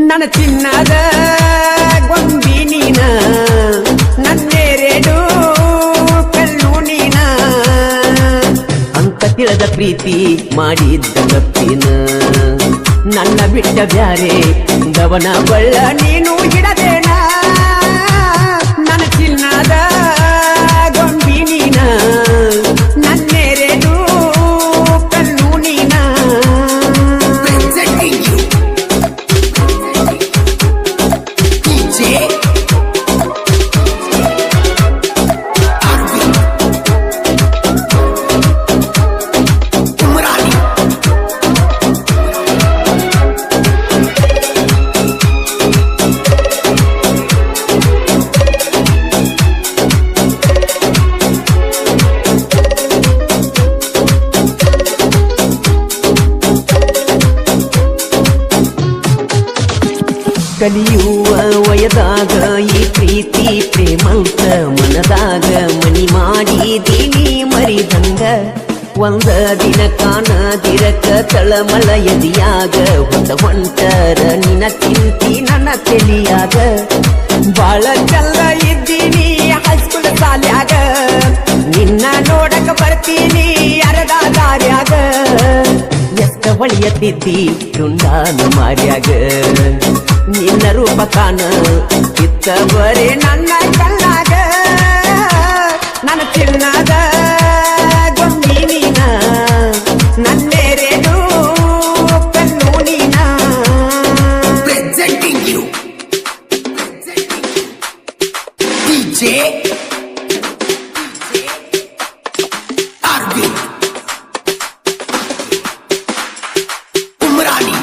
ನನ್ನ ಚಿನ್ನದ ಗೊಂಬಿ ನೀನ, ನನ್ನೆರಡು ಕಲ್ಲು ನೀನ ಅಂತ ತಿಳಿದ ಪ್ರೀತಿ ಮಾಡಿದ್ದ ತಪ್ಪಿನ, ನನ್ನ ಬಿಟ್ಟ ಬ್ಯಾರೆ ದವನ ಬಳ್ಳ ನೀನು ಹಿಡದೇನ. ನನ್ನ ಚಿನ್ನದ ಗೊಂಬಿ ನೀನ, ನನ್ನೆರಡು ಕಲ್ಲು ನೀನ. ಕಲಿಯುವ ವಯದಾಗ ಈ ಪ್ರೀತಿ ಪ್ರೇಮಂತ ಮನದಾಗ ಮನಿ ಮಾಡಿದೀನಿ ಮರಿದಂಗ. ಒಂದ ದಿನ ಕಾಣದಿರಕ ತಳಮಳ ಎದಿಯಾಗ ಹೊಂಟರ ನಿನ್ನ ಚಿಂತಿ ನನ್ನ ತೆಲಿಯಾಗ. ಬಾಳ ಚಂದ ಇದ್ದೀನಿ ಹೈಸ್ಕೂಲ್ ಶಾಲ್ಯಾಗ, ನಿನ್ನ ನೋಡಕ ಬರ್ತೀನಿ ಅರದ ದಾರ್ಯಾಗ. ಎಷ್ಟ ಹೊಳಿಯತ್ತಿದ್ದಿ ರುಂಡಾನ ಮಾರ್ಯಾಗ, ನಿನ್ನ ರೂಪ ಕಾಣ ಇತ್ತ ಬರೇ ನನ್ನ ಕಣ್ಣಾಗ. ನನ್ನ ಚಿನ್ನದ ಗೊಂಬಿ ನೀನ, ನನ್ನೆರಡು ಕಣ್ಣು ನೀನ. Presenting you DJ Arvind Umrani.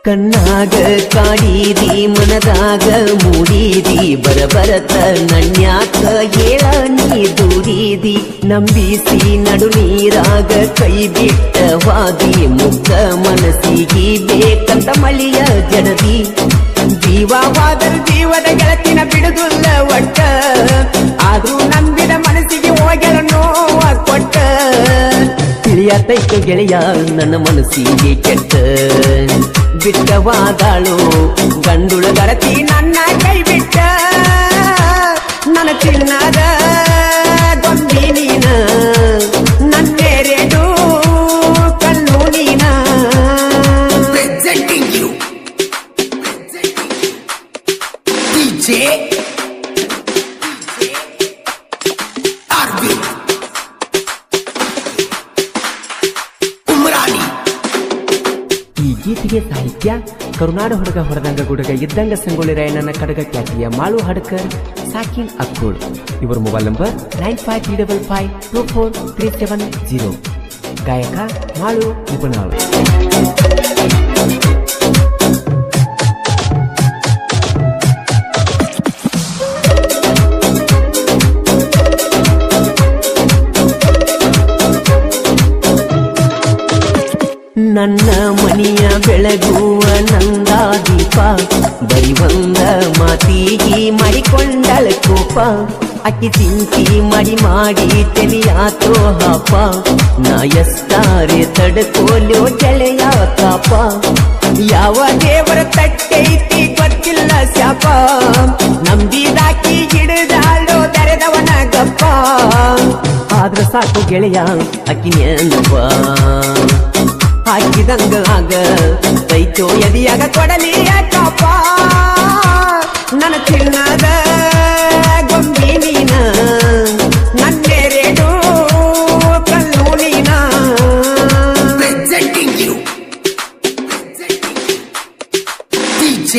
ಕಣ್ಣಾಗ ಕಾಡಿದಿ ಮನದಾಗ ಮೂಡಿದಿ, ಬರಬರತ ನನ್ಯಾಕ ಹೇಳ ನೀ ದೂರಿದಿ. ನಂಬಿಸಿ ನಡು ನೀರಾಗ ಕೈ ಬಿಟ್ಟವಾದಿ, ಮುಗ್ಧ ಮನಸ್ಸಿಗೆ ಬೇಕಂತ ಮಳಿಯ ಜಡದಿ. ಜೀವವಾದರೂ ಜೀವದ ಗೆಳತಿನ ಬಿಡುದಿಲ್ಲ ಒಟ್ಟ, ಆದ್ರೂ ನಂಬಿದ ಮನಸ್ಸಿಗೆ ಹೋಗ್ಯಾರ ನೋವ ಕೊಟ್ಟ. ತಿಳಿಯತೈತು ಗೆಳೆಯ ನನ್ನ ಮನಸ್ಸಿಗೆ ಕೆಟ್ಟ, ಬಿಟ್ಟವಾದಾಳು ಗಂಡುಳ ಗರತಿ ನನ್ನ ಕೈ ಬಿಟ್ಟ. ನನ್ನ ಚಿನ್ನದ ಗೊಂಬಿ ನೀನ, ನನ್ನೆರಡು ಕಲ್ಲು ನೀನ. Presenting you DJ Arvind Umrani. ಈ ಗೀತೆಗೆ ಸಾಹಿತ್ಯ ಕರುನಾಡು ಹುಡುಗ ಹೊರದಂಗ ಗುಡುಗ ಇದ್ದಂಗ ಸಂಗೊಳ್ಳಿ ರಾಯಣ್ಣನ ಕಡಗ ಖ್ಯಾತಿಯ ಮಾಳು ಹಡ್ಕರ್, ಸಾಕಿನ್ ಅಕ್ಕೂಳ್. ಇವರ ಮೊಬೈಲ್ ನಂಬರ್ 9535543730. ಗಾಯಕ ಮಾಳು ನಿಪುಣಾಳು. ನನ್ನ ಮನೆಯ ಬೆಳಗುವ ನಂದಾದೀಪ, ಬರಿ ಒಂದ ಮಾತಿಗೆ ಮಾಡಿಕೊಂಡಳ ಕೋಪ. ಅಕ್ಕಿ ಚಿಂತಿ ಮಾಡಿ ಮಾಡಿ ತೆಲಿಯಾತೋ ಹಾಪ, ನಾ ಎಷ್ಟಾರೆ ತಡ್ಕೋಲೋ ಗೆಳೆಯ ತಾಪ. ಯಾವ ದೇವರ ತಟ್ಟೈತಿ ಗೊತ್ತಿಲ್ಲ ಶಾಪ, ನಂಬಿದಾಕಿ ಹಿಡಿದಾಳೋ ತೆರೆದವನ ಗಪ್ಪ. ಆದ್ರ ಸಾಕು ಗೆಳೆಯ ಅಕ್ಕಿ ನೆನಪ ಹಾಕಿದಂಗ ಆಗ ಕೈತೋ ಎದಿಯಾಗ ಕೊಡಲಿಯ ಕಾಪ ನನ್ನ ಚಿನ್ನದ ಗೊಂಬಿ ನೀನ ನನ್ನೆರೆಡು ಕಲ್ಲು ನೀನ Presenting you DJ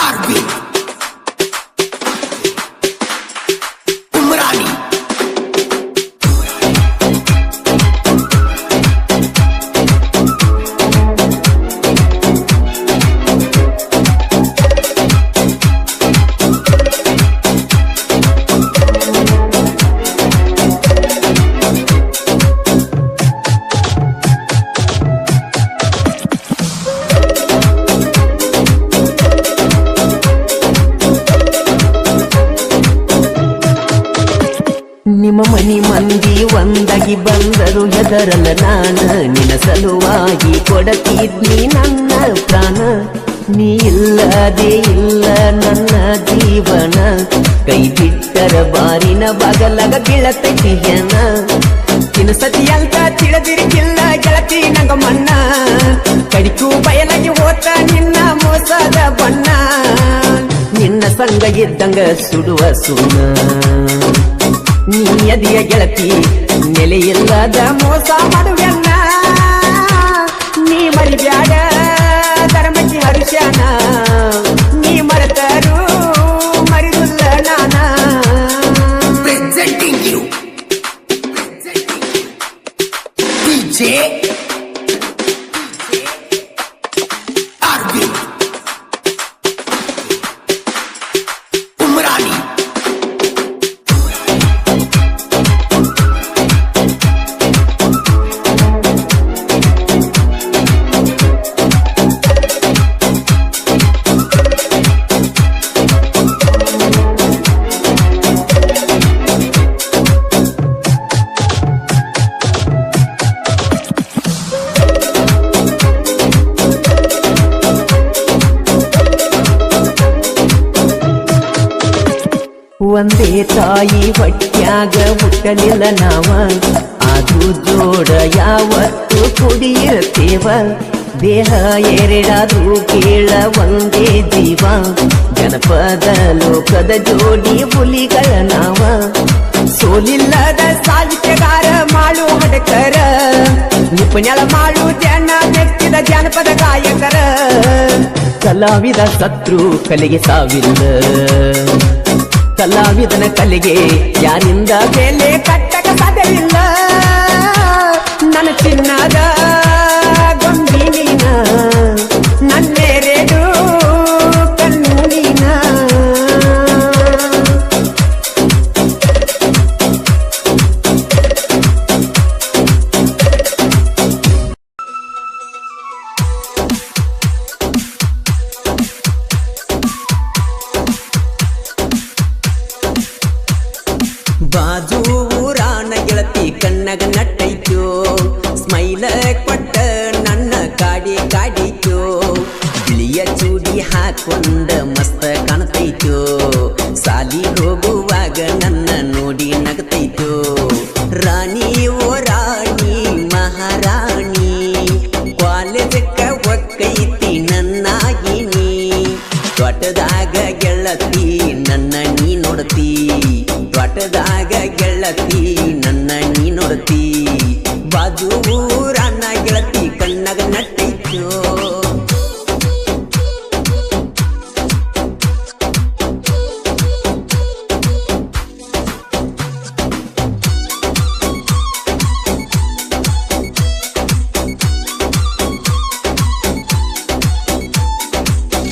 Arvind Umrani ನಿಮ್ಮ ಮನಿ ಮಂದಿ ಒಂದಾಗಿ ಬಂದರು ಹೆದರಲ್ಲ ನಾನ ನಿನ್ನ ಸಲುವಾಗಿ ಕೊಡತಿದ್ನಿ ನನ್ನ ಪ್ರಾಣ ನೀ ಇಲ್ಲದೆ ಇಲ್ಲ ನನ್ನ ಜೀವನ ಕೈ ಬಿಟ್ಟರ ಬಾರಿನ ಬಗಲಗ ಬೀಳತೈತಿ ಹೆಣ ಸತಿ ಅಂತ ತಿಳಿದಿರಿಕಿಲ್ಲ ಗೆಳತಿ ನಂಗ ಮಣ್ಣ ಕಡಿಕು ಬಯಲಾಗಿ ಹೋತ ನಿನ್ನ ಮೋಸದ ಬಣ್ಣ ನಿನ್ನ ಸಂಗ ಇದ್ದಂಗ ಸುಡುವ ಸುಣ್ಣ ನೀ ಅದಿಯ ಗೆಳತಿ ನೆಲೆಯಿಲ್ಲದ ಮೋಸ ಮಾಡುವೆನ್ನ ನೀ ಮರಿಬ್ಯಾಡ ಧರ್ಮಕ್ಕೆ ಹರುಷನ ನೀ ಮರೆತರು ಮರಿದುಲ್ಲ ನಾನ Presenting you DJ Arvind Umrani ಒಂದೇ ತಾಯಿ ಹೊಟ್ಯಾಗ ಹುಟ್ಟಲಿಲ್ಲ ನಾವ ಅದು ಜೋಡ ಯಾವತ್ತು ಕುಡಿಯಿರ್ತೇವ ದೇಹ ಎರಡಾದ್ರೂ ಕೇಳ ಒಂದೇ ಜೀವ ಜನಪದ ಲೋಕದ ಜೋಡಿ ಹುಲಿಗಳ ನಾವ ಸೋಲಿಲ್ಲದ ಸಾಹಿತ್ಯಗಾರ ಮಾಡು ಹಡಕರ ನಿಪುಣಳ ಮಾಡು ಜನ ಮೆಚ್ಚಿದ ಜನಪದ ಗಾಯಕರ ಕಲಾವಿದ ಸತ್ರು ಕಲೆಗೆ ಸಾವಿಲ್ಲ ಕಲಾವಿದನ ಕಲೆಗೆ ಯಾರಿಂದ ಬೆಲೆ ಕಟ್ಟಕ ಸಾಧ್ಯವಿಲ್ಲ ನನ್ನ ಚಿನ್ನದ ಗೊಂಬಿ ನೀನ ನನ್ನೆರೆಡು ಕಣ್ಣು ನೀನ ಬಾಜು ಊರಾನ ಗೆಳತಿ ಕಣ್ಣಗ ನಟ್ಟೈತೋ ಸ್ಮೈಲ ಕೊಟ್ಟ ನನ್ನ ಕಾಡಿ ಕಾಡಿತೋ ಬಿಳಿಯ ಚೂಡಿ ಹಾಕೊಂಡ ಮಸ್ತ ಕಾಣ್ತೈತೋ ಸಾಲಿ ಹೋಗುವಾಗ ನನ್ನ ನೋಡಿ ನಗತೈತೋ ರಾಣಿ ಓ ರಾಣಿ ಮಹಾರಾಣಿ ಕಾಲೇಜಕ್ಕ ಒಕ್ಕೈತಿ ನನ್ನಾಗಿನಿ ತೋಟದಾಗ ಗೆಳತಿ ನನ್ನ ನೀ ನೋಡ್ತಿ ತೋಟದಾಗ ಗೆಳತಿ ನನ್ನ ನೀ ನೋಡ್ತಿ ಬಾಜು ಊರನ್ನ ಗೆಳತಿ ಕಣ್ಣಗ ನಟ್ಟೈತೋ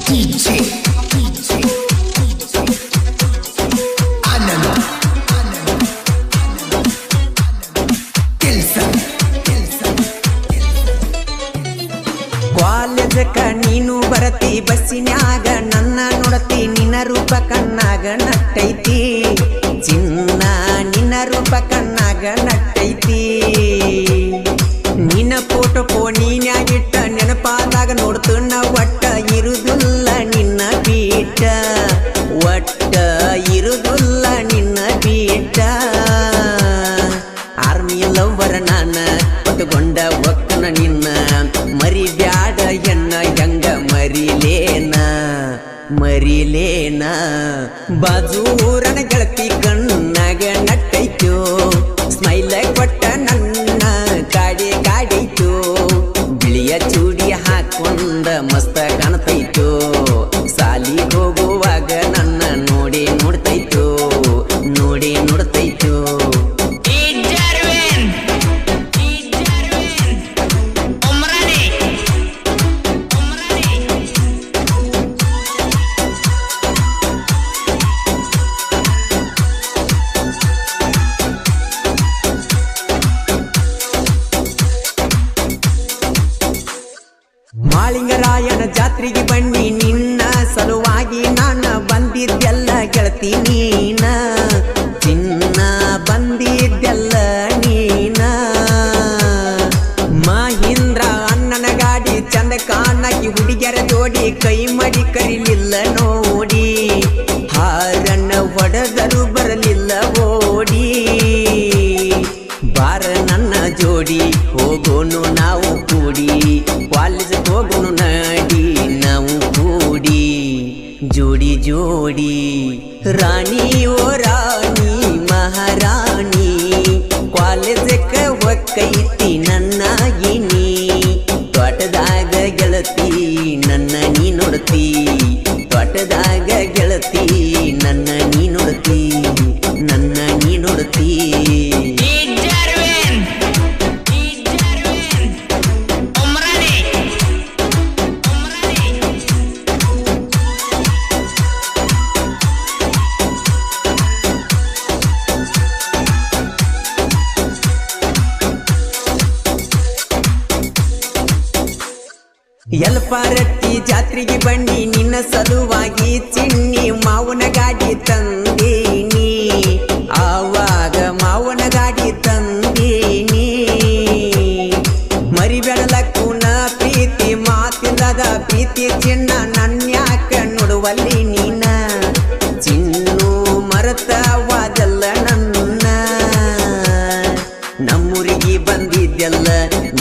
DJ Anand Kelson ಕಾಲೇಜಕ್ಕ ನೀನು ಬರತಿ ಬಸ್ಸಿನ್ಯಾಗ ನನ್ನ ನೋಡತಿ ನಿನ್ನ ರೂಪ ಕಣ್ಣಾಗ ನಟ್ಟೈತಿ ಚಿನ್ನ ನಿನ್ನ ರೂಪ ಕಣ್ಣಾಗ ನಟ್ಟೈತಿ ನಿನ್ನ ಫೋಟೋ ಫೋನಿನ್ಯಾಗಿಟ್ಟ ನೆನಪಾದಾಗ ನೋಡ್ತುನ್ನ ಒಟ್ಟ ಇರುದಿಲ್ಲ ನಿನ್ನ ಬೀಟ ಒಟ್ಟ ಇರುದಿಲ್ಲ ನಿನ್ನ ಕೈ ಮಾಡಿ ಕರಿಲಿಲ್ಲ ನೋಡಿ, ಹಾರನ್ನ ಹೊಡೆದರು ಬರಲಿಲ್ಲ ಓಡಿ. ಬಾರ ನನ್ನ ಜೋಡಿ ಹೋಗೋನು ನಾವು ಕೂಡಿ, ಕಾಲೇಜ್ ಹೋಗೋನು ನಡಿ ನಾವು ಕೂಡಿ. ಜೋಡಿ ಜೋಡಿ ರಾಣಿ ಓ ರಾಣಿ ಮಹಾರಾಣಿ, ಕಾಲೇಜಕ್ಕ ಒಕ್ಕೈತಿ ನನ್ನ ಗಿನಿ. ತೋಟದಾಗ ಗೆಳತಿ ನನ್ನ ನೀ ನೋಡ್ತಿ, ತೋಟದಾಗ ಗೆಳತಿ ನನ್ನ ನೀ ನೋಡ್ತಿ, ನನ್ನ ನೀ ನೋಡ್ತಿ. ಎಲ್ಪಾರಟ್ಟಿ ಜಾತ್ರೆಗೆ ಬನ್ನಿ ನಿನ್ನ ಸಲುವಾಗಿ ಚಿನ್ನಿ ಮಾವನ ಗಾಡಿ ತಂದೀನಿ, ಆವಾಗ ಮಾವನ ಗಾಡಿ ತಂದೀನಿ. ಮರಿಬೇಡಲಕ್ಕೂನ ಪ್ರೀತಿ ಮಾತಿಲ್ಲದ ಪ್ರೀತಿ ಚಿನ್ನ ನನ್ಯಾಕ ನೋಡುವಲ್ಲಿ ನೀನ. ಚಿನ್ನು ಮರತವಾದಲ್ಲ ನನ್ನ, ನಮ್ಮೂರಿಗೆ ಬಂದಿದ್ದೆಲ್ಲ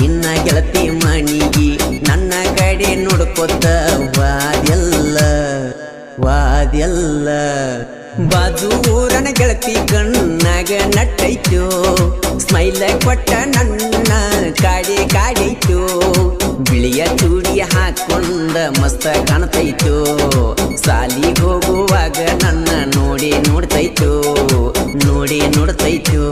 ನಿನ್ನ ಗೆಳತಿ ಮಣಿಗಿ, ನನ್ನ ಕಡೆ ನೋಡ್ಕೊತ ವಾದ್ಯಲ್ಲ ವಾದ್ಯಲ್ಲ. ಬಾಜು ಊರನ ಗೆಳತಿ ಕಣ್ಣಾಗ ನಟ್ಟೈತೋ, ಸ್ಮೈಲ್ ಕೊಟ್ಟ ನನ್ನ ಕಾಡಿ ಕಾಡೈತೋ. ಬಿಳಿಯ ಚೂಡಿ ಹಾಕೊಂಡ ಮಸ್ತ ಕಾಣ್ತೈತೋ, ಸಾಲಿಗೆ ಹೋಗುವಾಗ ನನ್ನ ನೋಡಿ ನೋಡ್ತೈತೋ, ನೋಡಿ ನೋಡ್ತೈತೋ.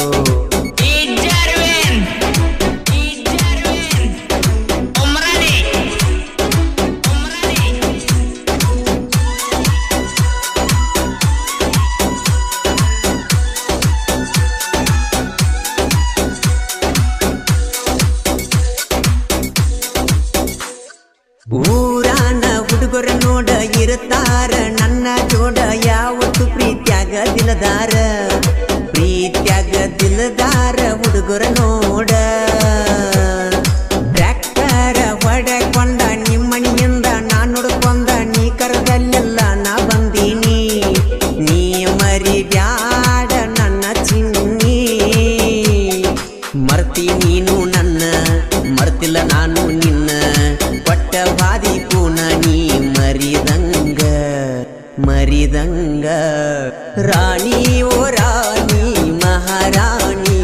ಊರಾನ ಹುಡುಗರ ನೋಡ ಇರುತ್ತಾರ ನನ್ನ ಜೋಡ, ಯಾವತ್ತು ಪ್ರೀತ್ಯಾಗ ದಿಲದಾರ, ಪ್ರೀತ್ಯಾಗ ದಿಲದಾರ ಹುಡುಗರ ನೋಡ. ಟ್ರ್ಯಾಕ್ಟರ ಹೊಡೆಕೊಂಡ ನಿಮ್ಮಣಿಯಿಂದ ನಾ ನೋಡ್ಕೊಂಡ, ನೀ ಕರದಲ್ಲೆಲ್ಲ ನಾ ಬಂದೀನಿ. ನೀ ಮರಿ ಬ್ಯಾಡ ನನ್ನ ಚಿನ್ನಿ, ಮರ್ತಿ ನೀನು ನನ್ನ ಮರ್ತಿಲ್ಲ ನಾನು ನಿನ್ನ. ಕೊಟ್ಟವಾದಿ ಪೂನ ನೀ ಮರಿದಂಗ ಮರಿದಂಗ. ರಾಣಿ ಓ ರಾಣಿ ಮಹಾರಾಣಿ,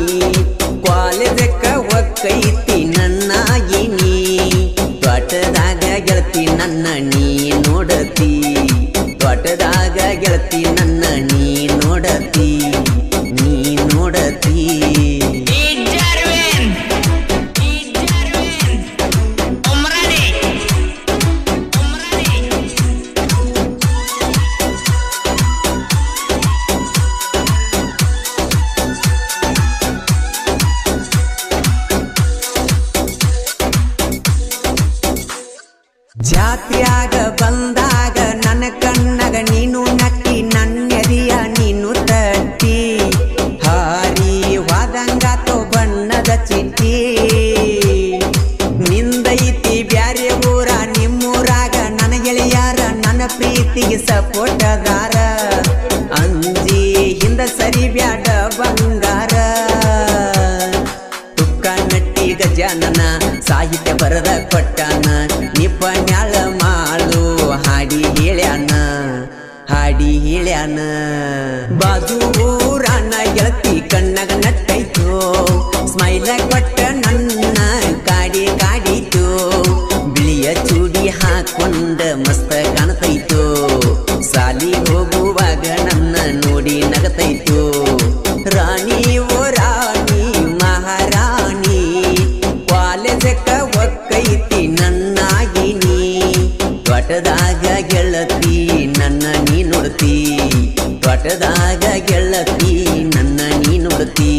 ಕಾಲೇಜಕ್ಕ ಒಕ್ಕೈತಿ ನನ್ನ ಗಿನಿ. ತೋಟದಾಗ ಗೆಳತಿ ನನ್ನ ನೀ ನೋಡತಿ, ತೋಟದಾಗ ಗೆಳತಿ ನನ್ನ ನೀ ನೋಡತಿ, ನೀ ನೋಡತಿ. ಜಾತ್ರೆಯಾಗ ಬಂದಾಗ ನನ್ನ ಕಣ್ಣಾಗ ನೀನು ನಟ್ಟಿ, ನನ್ನೆದಿಯ ನೀನು ತಟ್ಟಿ. ಹಾರಿ ವಾದಂಗಾತೋ ಬಣ್ಣದ ಚಿಟ್ಟಿ, ನಿಂದೈತಿ ಬ್ಯಾರೆ ಊರ ನಿಮ್ಮೂರಾಗ ನನ್ನ ಗೆಳೆಯಾರ ನನ್ನ ಪ್ರೀತಿಗೆ ಸಪೋಟದಾರ. ಅಂಜಿ ಹಿಂದ ಸರಿ ಬ್ಯಾಡ ಬಂಗಾರ, ತುಕ್ಕ ನಟ್ಟಿ ಗಜಾನನ ಸಾಹಿತ್ಯ ಬರದ ಕೊಟ್ಟಾನ. ನಿಪನ್ಯಾಳ ಮಾಡು ಹಾಡಿ ಹೇಳ್ಯಾನ, ಹಾಡಿ ಹೇಳ್ಯಾನ. ಬಾಜು ಊರಾನ ಗೆಳತಿ ಕಣ್ಣಾಗ ನಟ್ಟೈತೋ, ಸ್ಮೈಲ ಕೊಟ್ಟ ನನ್ನ ಕಾಡಿ ಕಾಡಿತೋ. ಬಿಳಿಯ ಚೂಡಿ ಹಾಕೊಂಡ ಮಸ್ತ ಕಾಣ್ತೈತೋ, ಸಾಲಿ ಹೋಗುವಾಗ ನನ್ನ ನೋಡಿ ನಗತೈತೋ. ರಾಣಿ ಓ ರಾಣಿ ಮಹಾರಾಣಿ, ಕಾಲೇಜಕ್ಕ ಒಕ್ಕೈತಿ ನನ್ನ ಗಿನಿ. ತೋಟದಾಗ ಗೆಳತಿ ನನ್ನ ನೀ ನೋಡ್ತಿ, ತೋಟದಾಗ ಗೆಳತಿ ನನ್ನ ನೀ ನೋಡ್ತಿ,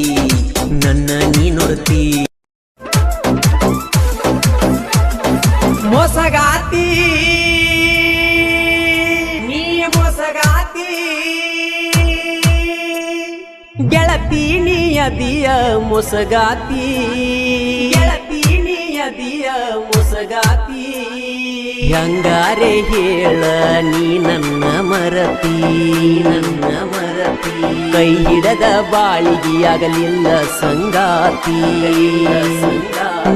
ನನ್ನ ನೀ ನೋಡ್ತಿ. ಮೋಸಗಾತಿ ನೀ ಮೋಸಗಾತಿ, ಗೆಳತಿ ನೀಯದಿಯ ಮೋಸಗಾತಿ, ಗೆಳತಿ ನೀಯದಿಯ ಮೋಸಗಾತಿ. ಹೆಂಗಾರೆ ಹೇಳ ನೀ ನನ್ನ ಮರತಿ ಕೈ ಹಿಡದ ಬಾಳಿಗೆಯಾಗಲಿಲ್ಲ ಸಂಗಾತಿ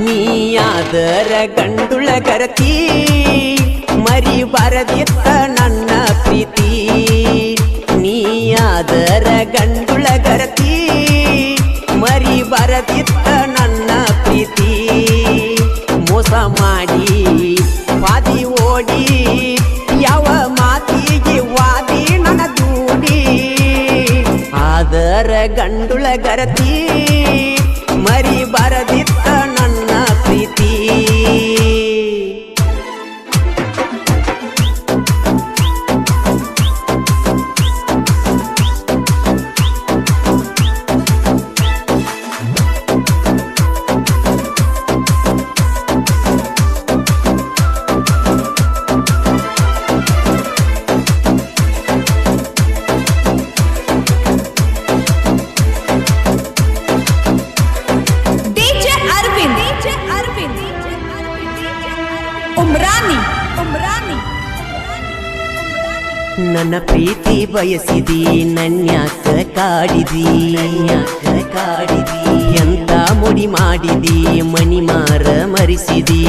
ನೀಯಾದರ ಗಂಡುಳ ಗರತಿ ಮರಿ ಬರದಿತ್ತ ನನ್ನ ಪ್ರೀತಿ ನೀಯಾದರ ಗಂಡುಳ ಗರತಿ ಮರಿ ಬರದಿತ್ತ ನನ್ನ ಪ್ರೀತಿ ಮೋಸ ಮಾಡಿ ವಾದಿ ಓಡಿ ಯಾವ ಮಾತಿಗೆ ವಾದಿ ನನ್ನ ದೂಡಿ ಆದರ ಗಂಡುಳ ಗರತಿ ಮರಿ ಬರದಿತ್ತ ನನ್ನ ಪ್ರೀತಿ ನನ್ನ ಪ್ರೀತಿ ಬಯಸಿದಿ ನನ್ಯಾಕ ಕಾಡಿದಿ ಎಂತ ಮುಡಿ ಮಾಡಿದಿ ಮಣಿಮಾರ ಮರಿಸಿದಿ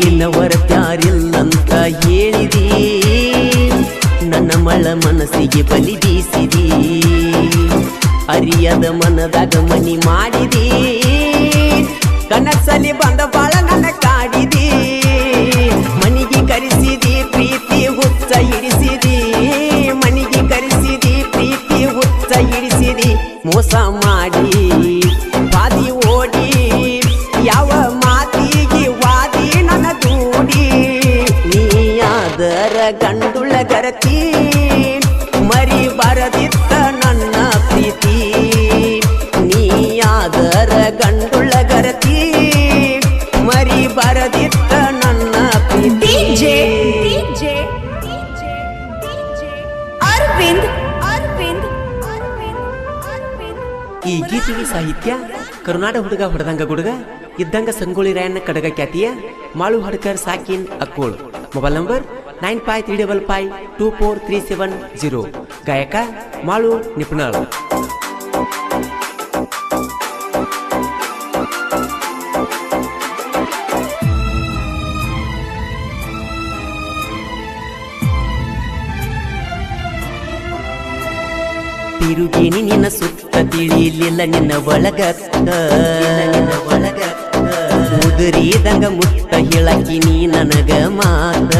ಇನ್ನವರ ಪ್ಯಾರಿಲ್ಲಂತ ಹೇಳಿದಿ ನನ್ನ ಮಳ ಮನಸ್ಸಿಗೆ ಬಲಿ ಬೀಸಿದಿ ಅರಿಯದ ಮನದಾಗ ಮನಿ ಮಾಡಿದಿ ಕನಸಲಿ ಬಂದ ಬಾಳ ನನ್ನ ಕಾಡಿದಿ ಮನಿಗೆ ಕರೆಸಿದಿ ಪ್ರೀತಿ ಹುಚ್ಚ ಹಿಡಿಸಿದಿ ಮನಿಗೆ ಕರೆಸಿದಿ ಪ್ರೀತಿ ಹುಚ್ಚ ಹಿಡಿಸಿದಿ ಮೋಸ ಮಾಡಿ ವಾದಿ ಓಡಿ ಯಾವ ಮಾತಿಗೆ ವಾದಿ ನನ್ನ ದೂಡಿ ನೀಯಾದರ ಗಂಡುಳ ಗರತಿ ಮರಿ ಬರದಿತ್ತ ನನ್ನ ಪ್ರೀತಿ ನೀಯಾದರ ಗಂಡುಳ ಗರತಿ ಮರಿ ಬರದಿತ್ತ ನನ್ನ ಪ್ರೀತಿ ಈ ಗೀತೆಗೆ ಸಾಹಿತ್ಯ ಕರುನಾಡ ಹುಡುಗ ಹೊಡೆದಂಗ ಗುಡುಗ ಇದ್ದಂಗ ಸಂಗೊಳ್ಳಿ ರಾಯಣ್ಣ ಕಡಗ ಖ್ಯಾತಿಯ ಮಾಳು ಹಡ್ಕರ್ ಸಾಕಿನ್ ಅಕ್ಕೋಳ್ ಮೊಬೈಲ್ ನಂಬರ್ 9535524370 ಗಾಯಕ ಮಾಳು ನಿಪುಣಾಳ್ ತಿರುಗಿನಿ ನಿನ್ನ ಸುತ್ತ ತಿಳಿಲಿಲ್ಲ ನಿನ್ನ ಒಳಗತ್ತ ಉದುರಿದಂಗ ಮುತ್ತ ಹೇಳಕಿ ನೀ ನನಗ ಮಾತ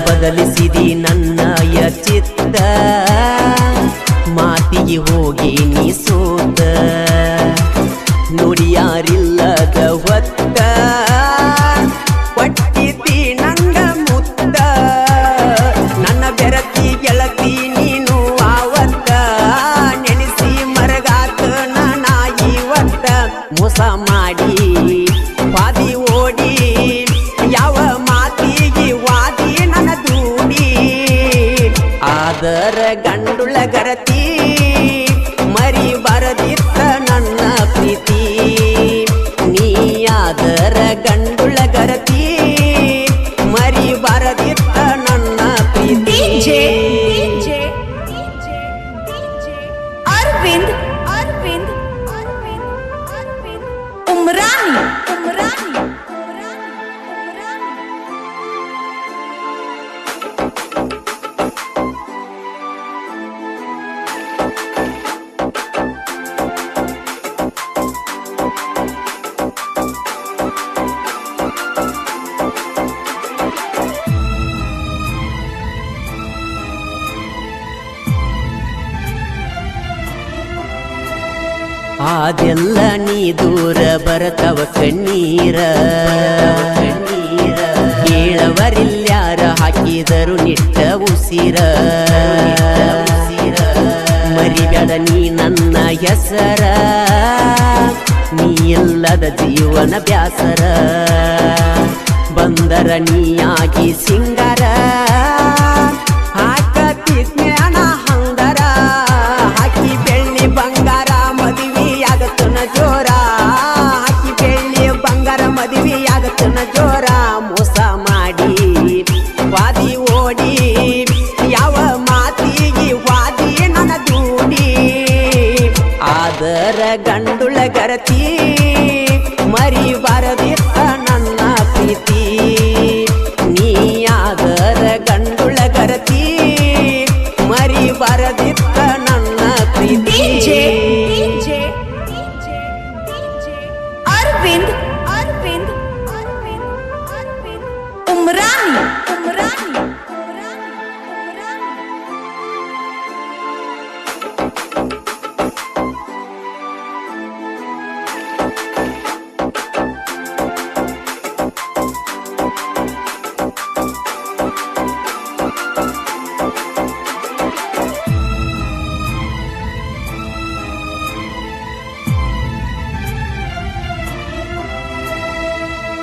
ಬದಲಿಸಿದಿ ನನ್ನ ಚಿತ್ತ ಮಾತಿಗೆ ಹೋಗಿ ನೀ ಸೋತ ನುಡಿ ಯಾರಿಲ್ಲದ ಹೊತ್ತ ಕೊಟ್ಟಿದ್ದಿ ನಂಗ ಮುತ್ತ ನನ್ನ ಬೆರತಿ ಗೆಳತಿ ನೀನು ಆವತ್ತ ನೆನೆಸಿ ಮರಗಾತ ನಾಯಿವತ್ತ ಮೋಸ ಮಾಡಿ ವಾದಿ ಓಡಿ ಯಾವ ಮಾತಿಗೆ ವಾದಿ ನನ್ನ ದೂಡಿ ಆದರ ಗಂಡುಳ ಗರತಿ ಮರಿ ಬರದಿತ್ತ ನನ್ನ ಪ್ರೀತಿ ನೀಯಾದರ ಗಂಡುಳ ಗರತಿ ಮರಿ ಬರದಿತ್ತ ನನ್ನ ಪ್ರೀತಿ ಅರವಿಂದ್ ಉಮ್ರಾನಿ ಅದೆಲ್ಲ ನೀ ದೂರ ಬರತವ ಕಣ್ಣೀರ ಕೇಳವರಿಲ್ಯಾರ ಹಾಕಿದರು ನಿಟ್ಟ ಉಸಿರ ಮರಿಬೇಡ ನೀ ನನ್ನ ಹೆಸರ ನೀ ಎಲ್ಲದ ಜೀವನ ಬ್ಯಾಸರ ಬಂದರ ನೀಯಾಗಿ ಸಿಂಗಾರ ಹಾಕತಿ ಜ್ಞಾನ ಹಂಗರ ಹಾಕಿ ಬೆಳ್ಳಿ ಬಂಗಾರ ಮದುವೆ ಆಗತನ ಜೋರ ಹಾಕಿ ಬೆಳ್ಳಿ ಬಂಗಾರ ಮದುವೆ ಗರತಿ ಮರಿಬಾರದಿತ್ತ ನನ್ನ ಪ್ರೀತಿ ನೀಯಾದರ ಗಂಡುಳ ಗರತಿ ಮರಿಬಾರದಿತ್ತ ನನ್ನ ಪ್ರೀತಿ ಅರವಿಂದ್ ಉಮ್ರಾನಿ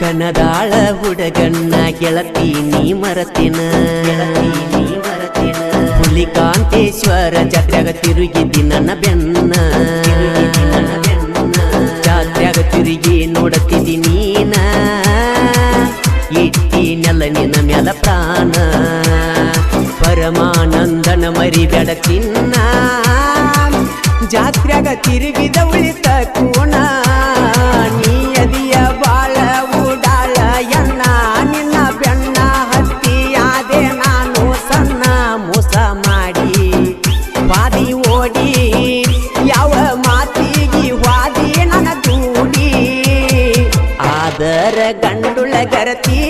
ಕನದಾಳ ಹುಡುಗನ್ನ ಗೆಳತಿ ನೀ ಮರತಿನ ಹುಲಿಕಾಂತೇಶ್ವರ ಜಾತ್ರ್ಯಾಗ ತಿರುಗಿದ್ದಿ ನನ್ನ ಬೆನ್ನ ಜಾತ್ರ್ಯಾಗ ತಿರುಗಿ ನೋಡತಿದ್ದಿ ನೀನ ಇಟ್ಟಿ ನೆಲ ನಿನ್ನ ಮ್ಯಾಲ ಪ್ರಾಣ ಪರಮಾನಂದನ ಮರಿಬೇಡ ಚಿನ್ನ ಜಾತ್ರ್ಯಾಗ ತಿರುಗಿದ ಉಳಿತ ಕೋಣ ನೀ ಅದಿಯ ಬಾಳ ಉಡಾಳ ಎಣ್ಣ ನಿನ್ನ ಬೆಣ್ಣ ಹತ್ತಿಯಾದೆ ನಾನು ಸಣ್ಣ ಮೋಸ ಮಾಡಿ ವಾದಿ ಓಡಿ ಯಾವ ಮಾತಿಗೆ ವಾದಿ ನನ್ನ ದೂಡಿ ಆದರ ಗಂಡುಳ ಗರತಿ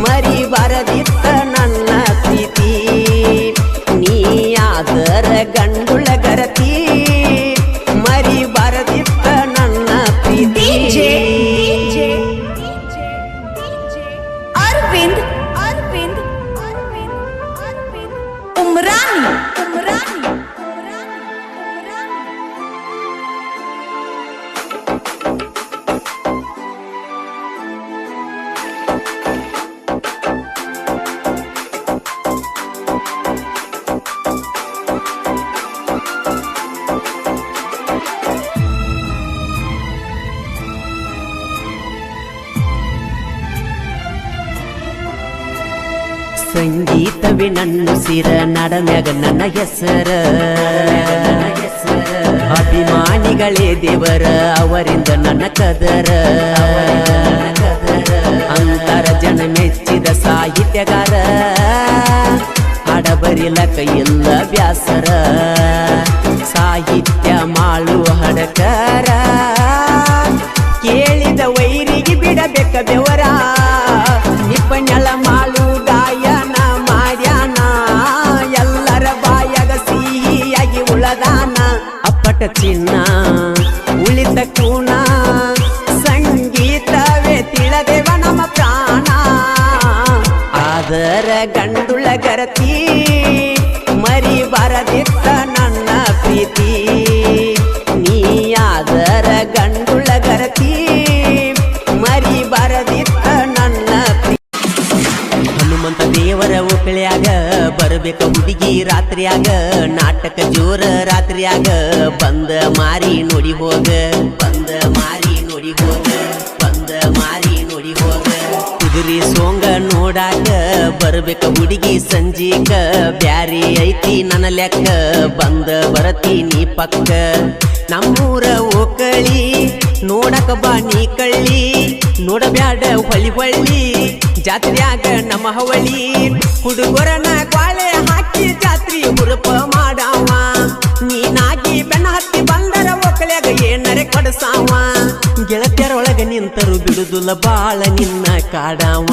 ಮರಿಬಾರದಿತ್ತ ನನ್ನ ಪ್ರೀತಿ ನೀಯಾದರ ಗಂಡುಳ ಗರತಿ ಮರಿಬಾರದಿತ್ತ ನನ್ನ ಪ್ರೀತಿ ಅರವಿಂದ್ ಉಮ್ರಾನಿ ಸಂಗೀತವೇ ನನ್ನ ಸಿರ ನಡಮ್ಯಾಗ ನನ್ನ ಹೆಸರ ಅಭಿಮಾನಿಗಳೇ ದೇವರ ಅವರಿಂದ ನನ್ನ ಕದರ ಅಂತರ ಜನ ಮೆಚ್ಚಿದ ಸಾಹಿತ್ಯಗಾರ ಹಾಡಬರಿಲಕ ಇಲ್ಲ ಬ್ಯಾಸರ ಸಾಹಿತ್ಯ ಮಾಳು ಹಡಕರ ಕೇಳಿದ ವೈರಿಗೆ ಬಿಡಬೇಕ ಬೆವರ ನಿಪಣಳ ಮಾಳು ಗಾಯನ ಮಾಡ್ಯಾನ ಎಲ್ಲರ ಬಾಯಾಗ ಸಿಹಿಯಾಗಿ ಉಳದಾನ ಅಪ್ಪಟ ಚಿನ್ನ ಉಳಿತ ಕೂಣ ಸಂಗೀತವೇ ತಿಳದೇವ ನಮ್ಮ ಪ್ರಾಣ ಆದರ ಗಂಡುಳ ಗರತಿ ಮರಿಬಾರದಿತ್ತ ನನ್ನ ಪ್ರೀತಿ ನೀಯಾದರ ಗಂಡುಳ ಗರತಿ ಮರಿಬಾರದಿತ್ತ ನನ್ನ ಹನುಮಂತ ದೇವರ ಒಕ್ಕಳ್ಯಾಗ ಬರಬೇಕ ಹುಡುಗಿ ರಾತ್ರಿಯಾಗ ನಾಟಕ ಜೋರ ರಾತ್ರಿಯಾಗ ಬಂದ ಮಾರಿ ನೋಡಿ ಹೋಗ ಬಂದ ಮಾರಿ ನೋಡಿ ಹೋಗ ಬಂದ ಮಾರಿ ನೋಡಿ ಹೋಗ ಕುದುರಿ ಸೋಂಗ ನೋಡಾಕ ಬರಬೇಕ ಹುಡುಗಿ ಸಂಜೀಕ ಬ್ಯಾರಿ ಐತಿ ನನ್ನ ಲೆಕ್ಕ ಬಂದ ಬರತಿ ನೀ ಪಕ್ಕ ನಮ್ಮೂರ ಓಕಳಿ ನೋಡಕ ಬಾ ನೀ ಕಳ್ಳಿ ನೋಡಬ್ಯಾಡ ಹೊಳಿ ಜಾತ್ರ್ಯಾಗ ನಮ್ಮ ಹವಳಿ ಹುಡುಗರನ ಕ್ವಾಳೆ ಹಾಕಿ ಜಾತ್ರಿ ಹುರುಪ ಮಾಡಾವ ನೀನಾಗಿ ಬೆನ್ನ ಹತ್ತಿ ಬಂದರ ಒಕ್ಕಳ್ಯಾಗ ಏನರೆ ಕೊಡಸಾವ ಗೆಳತಿಯರೊಳಗ ನಿಂತರು ಬಿಡುದಿಲ್ಲ ಬಾಳ ನಿನ್ನ ಕಾಡಾವ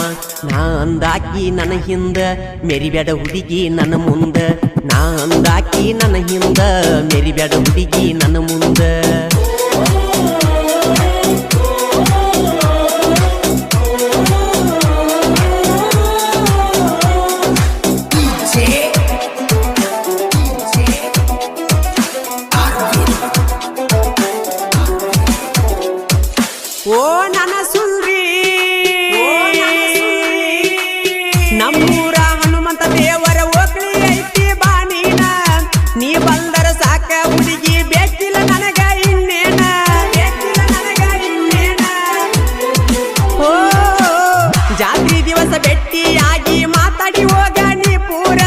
ನಾ ಅಂದಾಕಿ ನನ್ನ ಹಿಂದ ಮೆರಿಬ್ಯಾಡ ಹುಡುಗಿ ನನ್ನ ಮುಂದ ನಾ ಅಂದಾಕಿ ನನ್ನ ಹಿಂದ ಮೆರಿಬ್ಯಾಡ ಹುಡುಗಿ ನನ್ನ ಮುಂದ ಓ ನನ್ನ ಸುಂದ್ರಿ ನಮ್ಮೂರ ಹನುಮಂತ ದೇವರ ಓಕ್ಳಿ ಐತಿ ಬಾಣಿನ ನೀ ಬಂದರ ಸಾಕ ಹುಡುಗಿ ಬೇಕಿಲ್ಲ ನನಗ ಇನ್ನೇನ ಬೇಕಿಲ್ಲ ನನಗ ಇನ್ನೇನ ಓ ಜಾತ್ರಿ ದಿವಸ ಭೇಟಿಯಾಗಿ ಮಾತಾಡಿ ಹೋಗ ನೀ ಪೂರ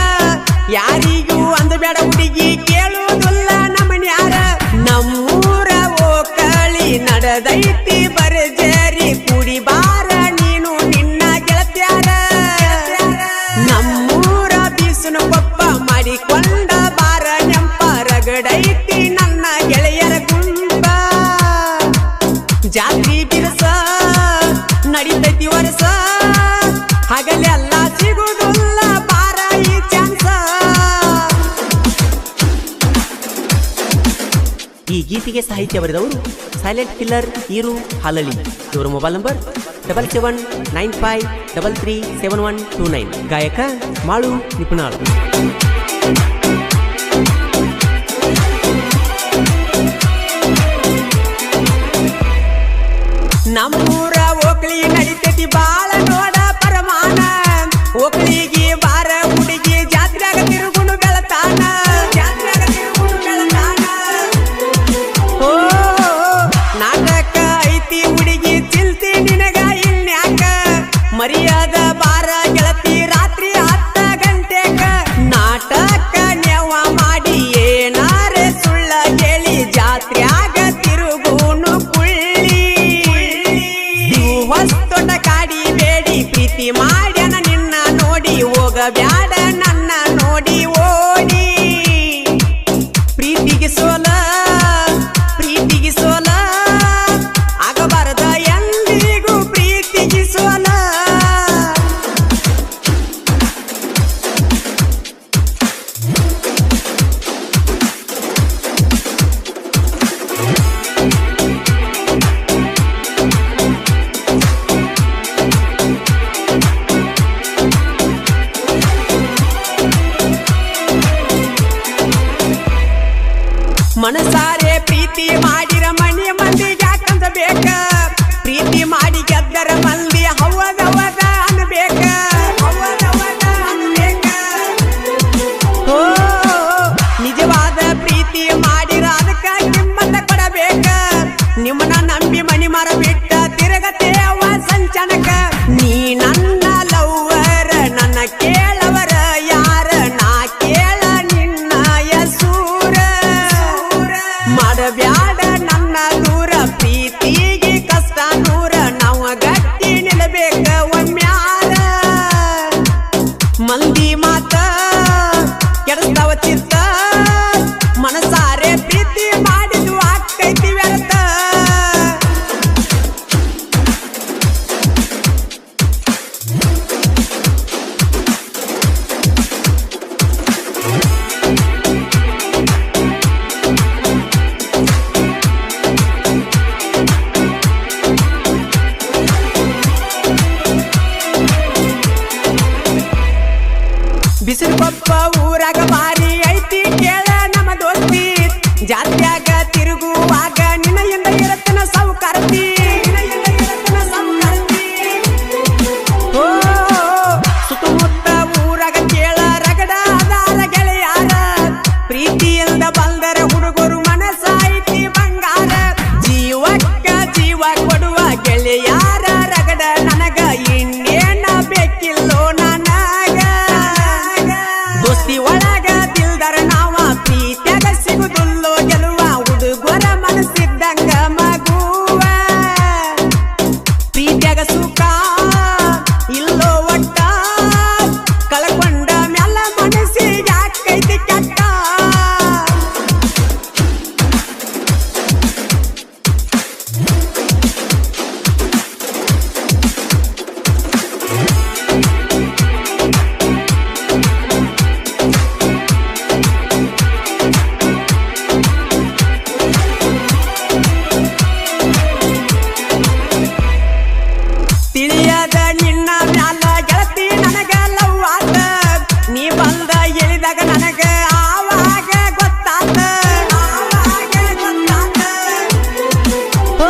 ಯಾರಿಗೂ ಅಂದಬೇಡ ಹುಡುಗಿ ಕೇಳುವುದಿಲ್ಲ ನಮ್ಮನ್ಯಾರ ನಮ್ಮೂರ ಓಕಳ ಈ ಗೀತೆಗೆ ಸಾಹಿತ್ಯ ಬರೆದವರು ಸೈಲೆಂಟ್ ಕಿಲ್ಲರ್ ಈರು ಹಾಲಳಿ. ಇವರ ಮೊಬೈಲ್ ನಂಬರ್ 7795337129. ಗಾಯಕ ಮಾಳು ನಿಪುಣಾಳ್. ನಮ್ಮೂರ ಓಕಳಿ ನಡಿತೈತಿ ಬಾಳ ನೋಡ ಪರಮಾನ. ಓಕಳಿಗೆ ಬಾರ ಹುಡುಗಿ ಜಾತ್ರೆಯಾಗ ತಿರುಗುನು ಬೆಳತಾನ. ಓ ನಾಟಕ ಐತಿ ಹುಡುಗಿ ಚಿಲ್ತಿ ನಿನಗ ಇಲ್ನ್ಯಾಕ. ಮರ್ಯಾದ ಬಾರ ಗೆಳತಿ ರಾತ್ರಿ 10 ಗಂಟೆಕ. ನಾಟಕ ನೆವ ಮಾಡಿ ಏನಾರೆ ಸುಳ್ಳ ಹೇಳಿ ಜಾತ್ರೆಯಾಗ ತಿರುಗುನು ಕುಳ್ಳಿ. ಹೊಸ್ತೊಂಡ ಕಾಡಿ ಬೇಡಿ ಪ್ರೀತಿ ಮಾಡ್ಯಾನ ನಿನ್ನ ನೋಡಿ ಹೋಗಬ್ಯಾಡ ನನ್ನ ನೋಡಿ ಓಡಿ. ಪ್ರೀತಿಗೆ ಸೋಲ ಆಗಬಾರದ ಎಂದಿಗೂ ಪ್ರೀತಿಗೆ ಸೋಲ. ಮನಸಾರೆ ಪ್ರೀತಿ ಮಾಡಿರ ಮನಿ ಮಂದಿಗೆ ಯಾಕಂತ ಬೇಕ. ಪ್ರೀತಿ ಮಾಡಿ ಗೆದ್ದರ ಮಂದಿ ಹವದವದ ಅನ್ಬೇಕ. ಓ ನಿಜವಾದ ಪ್ರೀತಿ ಮಾಡಿರ ಅದಕ್ಕ ಕಿಮ್ಮತ್ತ ಕೊಡಬೇಕ. ನಿಮ್ಮನ್ನ ನಂಬಿ ಮನಿ ಮರ ಬಿಟ್ಟ ತಿರುಗತೇವ ಸಂಚನಕ. ನೀ ನನ್ನ ಲವ್ವರ ನನ್ನ ಕೇಳವರ ಯಾರ ನಾ ಕೇಳ ನಿನ್ನ ಯಸೂರ. ಮಾಡಬ್ಯಾಡ ನನ್ನ ದೂರ ಪ್ರೀತಿಗೆ ಕಷ್ಟ ನೂರ. ನಾವು ಗಟ್ಟಿ ನಿಲ್ಲಬೇಕ ಒಮ್ಮ್ಯಾರ. ಮಂದಿ ಮಾತ ಕೆಡಿಸ್ತಾವ ಚಿತ್ತ. ಮನಸಾರೆ ಪ್ರೀತಿ ಮಾಡಿದ್ದು ಆಗ್ತೈತಿ ವ್ಯರ್ಥ. ಬಿಸಿರುಕೊಪ್ಪ ಊರಾಗ ಮಾರಿ ಐತಿ ಕೇಳ ನಮ್ಮ ದೋಸ್ತಿ. ಜಾತ್ರೆಯಾಗ ತಿರುಗುವಾಗ ನಿನ್ನೆಯಿಂದ ಇರತ್ತನ ಸೌಕರ್ತಿ. ಓ ಸುತ್ತಮುತ್ತ ಊರಾಗ ಕೇಳ ರಗಡ ಅದಾರ ಗೆಳೆಯಾರ. ಪ್ರೀತಿಯಿಂದ ಬಂದರ ಹುಡುಗರು ಮನಸ್ಸ ಐತಿ ಬಂಗಾರ. ಜೀವಕ್ಕ ಜೀವ ಕೊಡುವ ಗೆಳೆಯಾರ ರಗಡ ನನಗ ಇನ್ನೇನ ಬೇಕಿಲ್ಲೋ ನನಗ. ದೋಸ್ತಿ ಒಳಗ ದಿಲ್ದಾರ ನಾವ ಪ್ರೀತ್ಯಾಗ ಸಿಗುದುಲ್ಲೋ ಗೆಲುವ. ಹುಡುಗರ ಮನಸ್ಸಿದ್ದಂಗ ಮಗುವ. ಪ್ರೀತ್ಯಾಗ ಸುಖ ಇಲ್ಲೋ ಒಟ್ಟ. ಕಳ್ಕೊಂಡ ಮ್ಯಾಲ ಮನಸ್ಸಿಗೆ ಆಕೈತಿ ಕೆಟ್ಟ. ತಿಳಿಯದ ನಿನ್ನ ಮ್ಯಾಲ ಗೆಳತಿ ನನಗ ಲವ್ ಆತ. ನೀ ಬಂದ ಹೇಳಿದಾಗ ನನಗ ಆವಾಗ ಗೊತ್ತಾತ. ಓ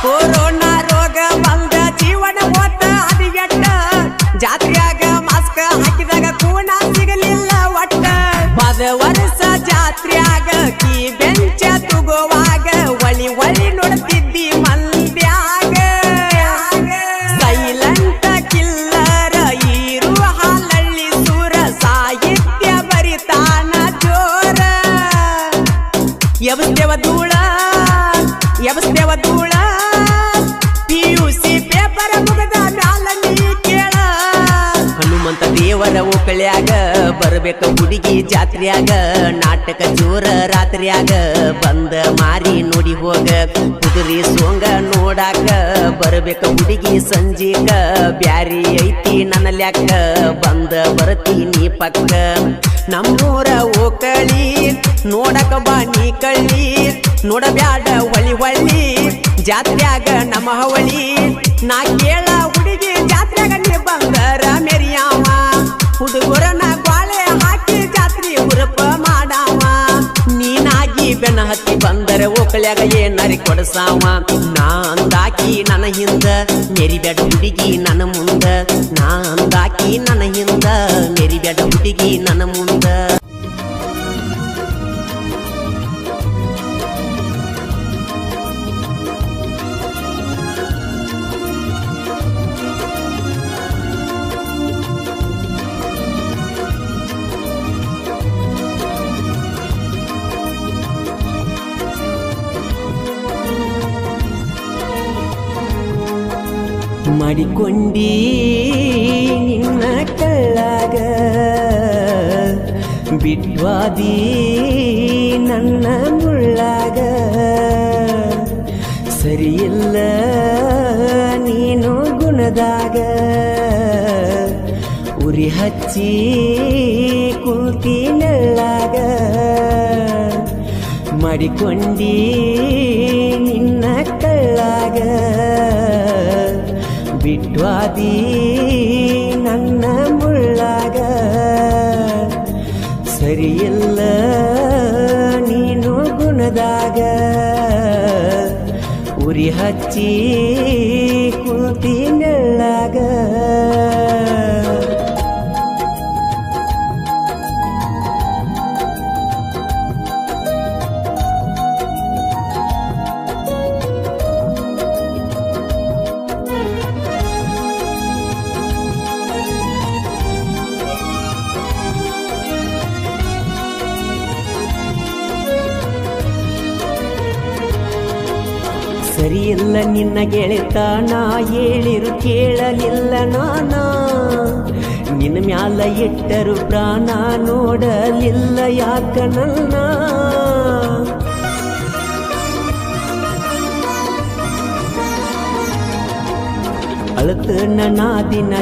ಕೊರೋನಾ ರೋಗ ಬಂದ ಜೀವನ ಹೋತ ಹದಿಗೆಟ್ಟ. ಜಾತ್ರೆಯಾಗ ಮಾಸ್ಕ್ ಹಾಕಿದಾಗ ಕೂನ ಸಿಗಲಿಲ್ಲ ಒಟ್ಟ. ಹೋದ ವರ್ಷ ಜಾತ್ರೆಯಾಗ ಕೀ ಬೆಂಚ ತುಗೋವಾಗ ಒಳಿ ನೋಡ್ತಿದ್ದಿ ಮಂದ್ಯಾಗ. ಸೈಲೆಂಟ್ ಕಿಲ್ಲರ ಈರು ಹಾಲಳ್ಳಿ ಸೂರ. ಸಾಹಿತ್ಯ ಬರಿತಾನ ಜೋರ. ಎಬಸ್ತೇವ ಧೂಳ PUC ಪೇಪರ್ ಮುಗದ ಮ್ಯಾಲ ನೀ ಕೇಳ. ಹನುಮಂತ ದೇವ ದೇವರ ಓಕಳ್ಯಾಗ ಬರ್ಬೇಕ ಹುಡುಗಿ ಜಾತ್ರ್ಯಾಗ ನಾಟಕ ಜೋರ ರಾತ್ರಿಯಾಗ ಬಂದ ಮಾರಿ ನೋಡಿ ಹೋಗ ಕುದುರಿ ಸೋಂಗ ನೋಡಾಕ ಬರ್ಬೇಕ ಹುಡುಗಿ ಸಂಜೀಕ ಬ್ಯಾರಿ ಐತಿ ನನ್ನ ಲ್ಯಾಕ ಬಂದ ಬರ್ತೀನಿ ಪಕ್ಕ ನಮ್ಮೂರ ಓಕಳಿ ನೋಡಕ ಬಾ ನೀ ಕಳ್ಳಿ ನೋಡಬ್ಯಾಡ ಹೊಳಿ ಹೊಳ್ಳಿ ಜಾತ್ರ್ಯಾಗ ನಮ್ಮ ಹವಳಿ ನಾ ಕೇಳ ಹುಡುಗಿ ಜಾತ್ರೆಗ ನೀ ಬಂದರ ಮೆರಿಯಾವ ಹುಡುಗರನ ಗ್ವಾಳೆ ಹಾಕಿ ಜಾತ್ರೆ ಹುರುಪ ಮಾಡಾವ ನೀನಾಗಿ ಬೆನ್ನ ಹತ್ತಿ ಬಂದರೆ ಓಕಳ್ಯಾಗ ಏನರಿ ಕೊಡಸಾವ ನಾ ಅಂದಾಕಿ ನನ್ನ ಹಿಂದ ಮೆರಿಬೇಡ ಹುಡುಗಿ ನನ್ನ ಮುಂದ ನಾ ಅಂದಾಕಿ ನನ್ನ ಹಿಂದ ಮೆರಿಬೇಡ ಹುಡುಗಿ ನನ್ನ ಮುಂದ ಮಾಡಿಕೊಂಡಿ ನಿನ್ನ ಕಳ್ಳಾಗ ಬಿಟ್ವಾದಿ ನನ್ನ ಮುಳ್ಳಾಗ ಸರಿಯಿಲ್ಲ ನೀನು ಗುಣದಾಗ ಉರಿ ಹಚ್ಚಿ ಕುಂತಿ ನೆಳ್ಳಾಗ ಮಾಡಿಕೊಂಡಿ ನಿನ್ನ ಕಳ್ಳಾಗ ಬಿಟ್ವಾದಿ ನನ್ನ ಮುಳ್ಳಾಗ ಸರಿಯಿಲ್ಲ ನೀನು ಗುಣದಾಗ ಉರಿ ಹಚ್ಚಿ ಕುಂತಿ ನೆಳ್ಳಾಗ ಸರಿಯಿಲ್ಲ ನಿನ್ನ ಗೆಳೆತನ ಹೇಳಿರು ಕೇಳಲಿಲ್ಲ ನಾನ ನಿನ್ನ ಮ್ಯಾಲ ಇಟ್ಟರು ಪ್ರಾಣ ನೋಡಲಿಲ್ಲ ಯಾಕ ನನ್ನ ಅಳತ ನನ್ನ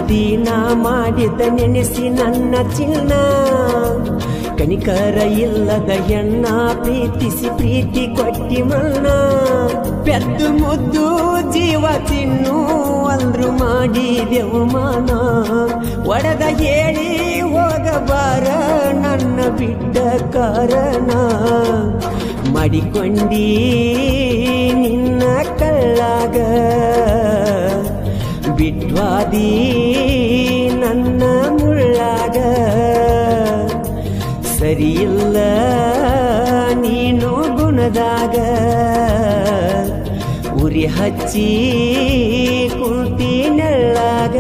ದಿನ ಮಾಡಿದ ನೆನೆಸಿ ನನ್ನ ಚಿನ್ನ ಕನಿಕರ ಇಲ್ಲದ ಹೆಣ್ಣ ಪ್ರೀತಿಸಿ ಪ್ರೀತಿ ಕೊಟ್ಟಿ ಮನ್ನ ಪೆದ್ದು ಮುದ್ದು ಜೀವ ತಿನ್ನು ಅಂದ್ರು ಮಾಡಿದೆವು ಮಾನ ಒಡೆದ ಹೇಳಿ ಹೋಗಬಾರ ನನ್ನ ಬಿಟ್ಟ ಕಾರಣ ಮಾಡಿಕೊಂಡಿ ನಿನ್ನ ಕಳ್ಳಾಗ ಬಿಟ್ವಾದಿ ನನ್ನ ಮುಳ್ಳಾಗ ಸರಿಯಿಲ್ಲ ನೀನು ಗುಣದಾಗ ಉರಿ ಹಚ್ಚಿ ಕುಂತಿ ನೆಳ್ಳಾಗ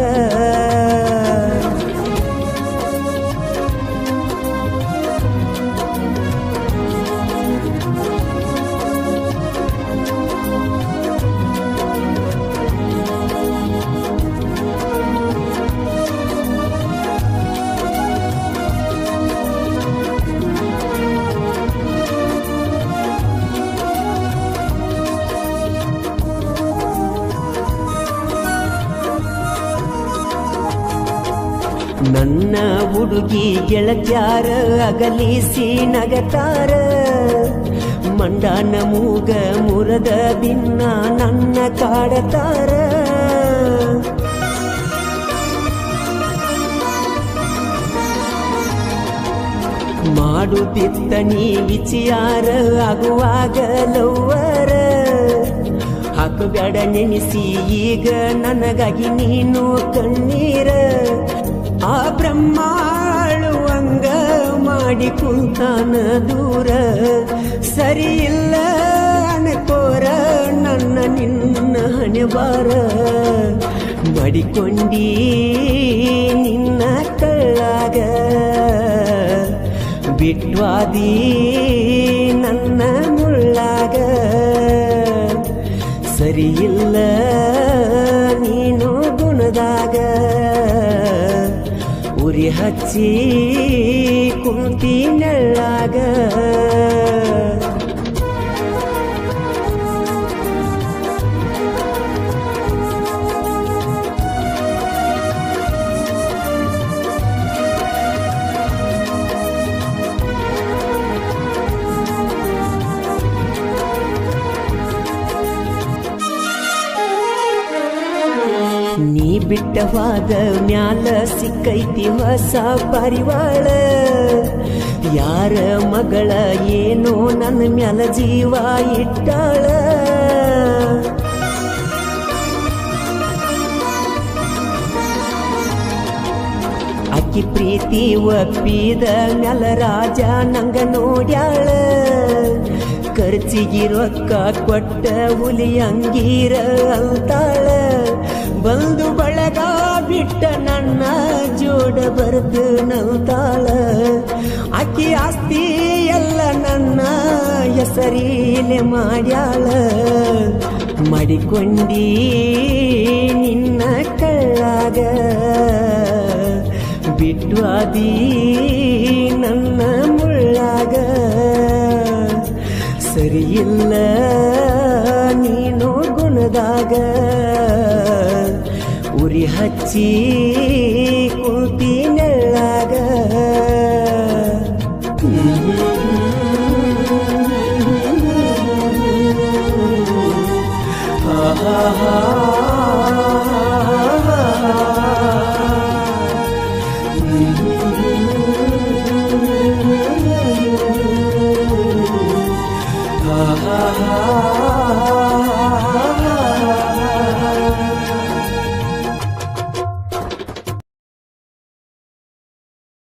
ನನ್ನ ಹುಡುಗಿ ಗೆಳತ್ಯಾರ ಅಗಲಿಸಿ ನಗತಾರ ಮಂಡಾನ ಮೂಗ ಮುರದ ದಿನ ನನ್ನ ಕಾಡತಾರ ಮಾಡುತ್ತಿದ್ದ ನೀ ವಿಚಾರ ಆಗುವಾಗ ಲವ್ವರ ಹಾಕಬೇಡ ನೆನೆಸಿ ಈಗ ನನಗಾಗಿ ನೀನು ಕಣ್ಣೀರ ಆ ಬ್ರಹ್ಮಾಳುವಂಗ ಮಾಡಿ ಕುಂತಾನ ದೂರ ಸರಿಯಿಲ್ಲ ಅನ್ಕೋರ ನನ್ನ ನಿನ್ನ ಹಣೆಬಾರ ಮಾಡಿಕೊಂಡಿ ನಿನ್ನ ಕಳ್ಳಾಗ ಬಿಟ್ವಾದಿ ನನ್ನ ಮುಳ್ಳಾಗ ಸರಿಯಿಲ್ಲ ನೀನು ಗುಣದಾಗ ಉರಿ ಹಚ್ಚಿ ಕುಂತಿ ನೆಳ್ಳಾಗ ನೀ ಬಿಟ್ಟವಾದ ಮ್ಯಾಲ ಸಿಕ್ಕೈತಿ ಹೊಸ ಪರಿವಾಳ ಯಾರ ಮಗಳ ಏನೋ ನನ್ನ ಮ್ಯಾಲ ಜೀವ ಇಟ್ಟಾಳ ಅಕ್ಕಿ ಪ್ರೀತಿ ಒಪ್ಪಿದ ಮ್ಯಾಲ ರಾಜ ನಂಗ ನೋಡ್ಯಾಳ ಖರ್ಚಿಗೆ ರೊಕ್ಕ ಕೊಟ್ಟ ಹುಲಿ ಅಂಗೀರ ಅಂತಾಳ ಬಂದು ಬಳಗ ಬಿಟ್ಟ ನನ್ನ ಜೋಡ ಬರ್ದು ನಂತಾಳ ಆಕಿ ಆಸ್ತಿ ಎಲ್ಲ ನನ್ನ ಹೆಸರೀಲೆ ಮಾಡ್ಯಾಳ ಮಾಡಿಕೊಂಡಿ ನಿನ್ನ ಕಳ್ಳಾಗ ಬಿಟ್ಟು ಆದಿ ನನ್ನ ಮುಳ್ಳಾಗ ಸರಿಯಿಲ್ಲ ನೀನು ಗುಣದಾಗ ಉರಿ ಹಚ್ಚಿ ಕುಂತಿ ನೆಳ್ಳಾಗ ಆಹಾ